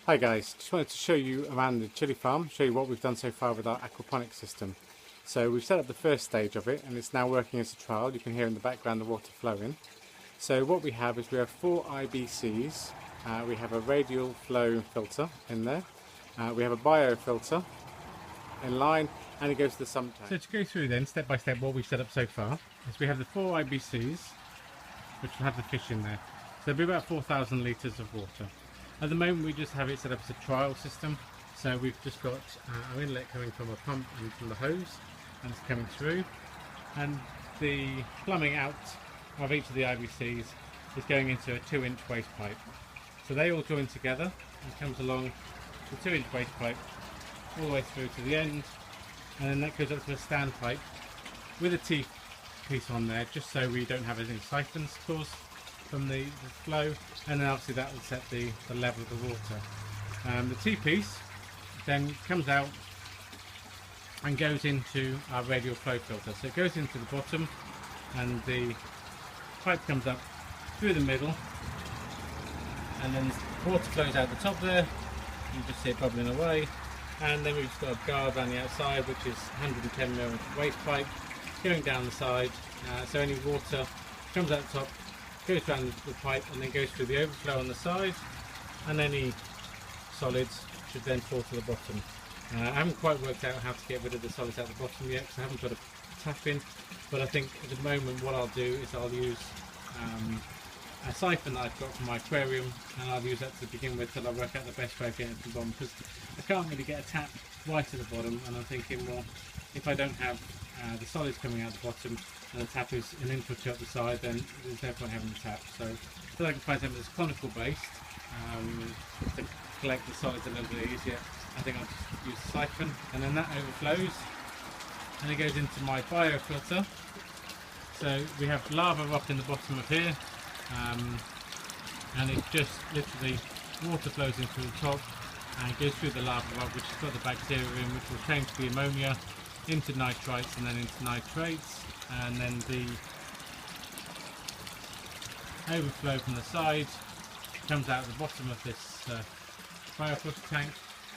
Hi guys, just wanted to show you around the chili farm, show you what we've done so far with our aquaponics system. So we've set up the first stage of it and it's now working as a trial. You can hear in the background the water flowing. So what we have is we have 4 IBCs, we have a radial flow filter in there, we have a biofilter in line, and it goes to the sump tank. So to go through then step by step what we've set up so far is we have the 4 IBCs which will have the fish in there. So there'll be about 4,000 litres of water. At the moment we just have it set up as a trial system, so we've just got our inlet coming from a pump and from the hose, and it's coming through, and the plumbing out of each of the IBCs is going into a 2-inch waste pipe. So they all join together and comes along the 2-inch waste pipe all the way through to the end, and then that goes up to a standpipe with a T-piece on there, just so we don't have any siphons caused from the flow, and then obviously that will set the level of the water. The T-piece then comes out and goes into our radial flow filter. So it goes into the bottom and the pipe comes up through the middle, and then water flows out the top there. You just see it bubbling away, and then we've just got a guard around the outside which is 110mm waste pipe going down the side, so any water comes out the top, goes down the pipe and then goes through the overflow on the side, and any solids should then fall to the bottom. I haven't quite worked out how to get rid of the solids out the bottom yet because I haven't got a tap in, but I think at the moment what I'll do is I'll use a siphon that I've got from my aquarium, and I'll use that to begin with till I work out the best way of getting it to the bottom, because I can't really get a tap right at the bottom, and I'm thinking, well, if I don't have the solids coming out the bottom and the tap is an inch or two up the side, then there's no point having the tap. So I can find something that's conical based to collect the solids a little bit easier. I think I'll just use the siphon, and then that overflows and it goes into my biofilter. So we have lava rock in the bottom of here, and it's just literally water flows in through the top and goes through the lava rock, which has got the bacteria in, which will change the ammonia into nitrites and then into nitrates, and then the overflow from the side comes out at the bottom of this biofilter tank.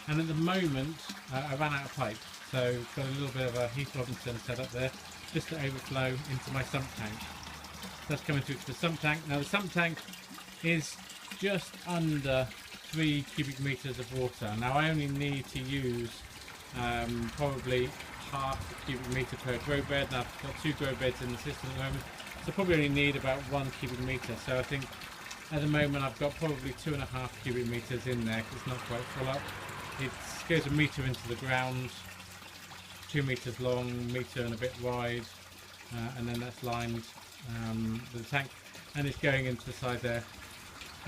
And at the moment I ran out of pipe, so got a little bit of a Heath Robinson set up there just to overflow into my sump tank. That's coming through to the sump tank. Now the sump tank is just under 3 cubic meters of water. Now I only need to use probably half a cubic meter per grow bed. Now I've got 2 grow beds in the system at the moment, so probably only need about 1 cubic meter. So I think at the moment I've got probably 2.5 cubic meters in there because it's not quite full up. It goes a metre into the ground, 2 metres long, metre and a bit wide, and then that's lined with the tank, and it's going into the side there,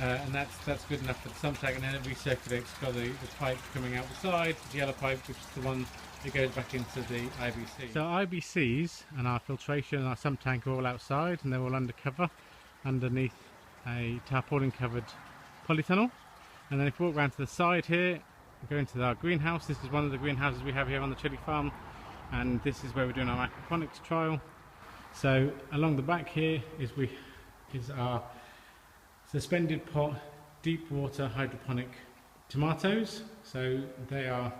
and that's good enough for the sump tank. And then it recirculates. It's got the pipe coming out the side, the yellow pipe, which is the one that goes back into the IBC. So IBCs and our filtration and our sump tank are all outside, and they're all undercover underneath a tarpaulin covered polytunnel. And then if we walk around to the side here, go into our greenhouse. This is one of the greenhouses we have here on the chili farm, and this is where we're doing our aquaponics trial. So along the back here is our suspended pot deep water hydroponic tomatoes. So they are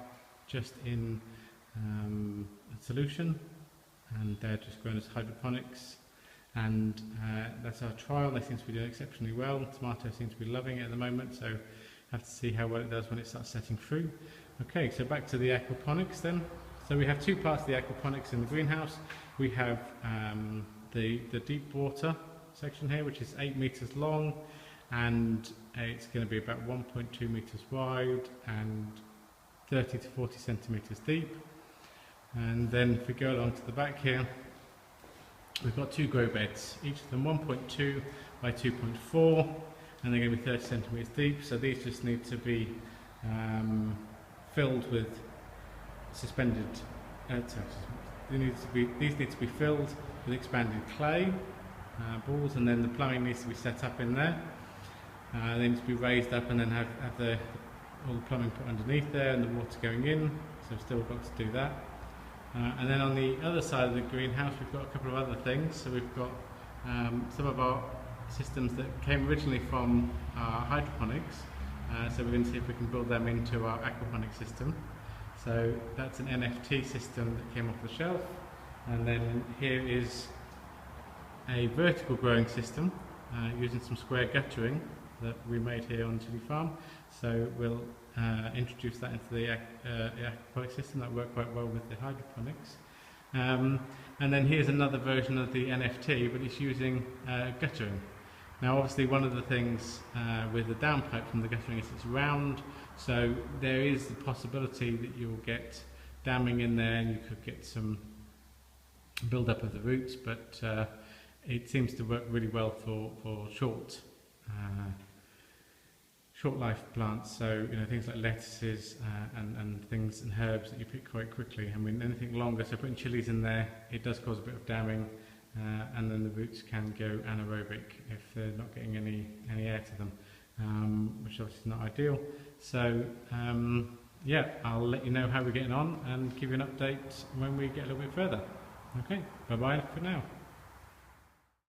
just in a solution, and they're just grown as hydroponics, and that's our trial. They seem to be doing exceptionally well. Tomatoes seem to be loving it at the moment, so have to see how well it does when it starts setting through. Okay, so back to the aquaponics then. So we have 2 parts of the aquaponics in the greenhouse. We have the deep water section here, which is 8 meters long, and it's going to be about 1.2 meters wide and 30 to 40 centimeters deep. And then if we go along to the back here, we've got 2 grow beds, each of them 1.2 by 2.4, and they're going to be 30 centimeters deep. So these just need to be filled with suspended. These need to be filled with expanded clay balls, and then the plumbing needs to be set up in there. They need to be raised up, and then have all the plumbing put underneath there, and the water going in. So we've still got to do that. And then on the other side of the greenhouse, we've got a couple of other things. So we've got some of our systems that came originally from hydroponics, So we're going to see if we can build them into our aquaponic system. So that's an NFT system that came off the shelf, and then here is a vertical growing system using some square guttering that we made here on Chili Farm. So we'll introduce that into the aquaponic system. That worked quite well with the hydroponics. And then here's another version of the NFT, but it's using guttering. Now obviously one of the things with the downpipe from the guttering is it's round, so there is the possibility that you'll get damming in there and you could get some build-up of the roots, but it seems to work really well for short life plants, so things like lettuces and things and herbs that you pick quite quickly. I mean, anything longer, so putting chilies in there, it does cause a bit of damming, and then the roots can go anaerobic if they're not getting any air to them, which obviously is not ideal. So yeah, I'll let you know how we're getting on and give you an update when we get a little bit further. Okay, bye bye for now.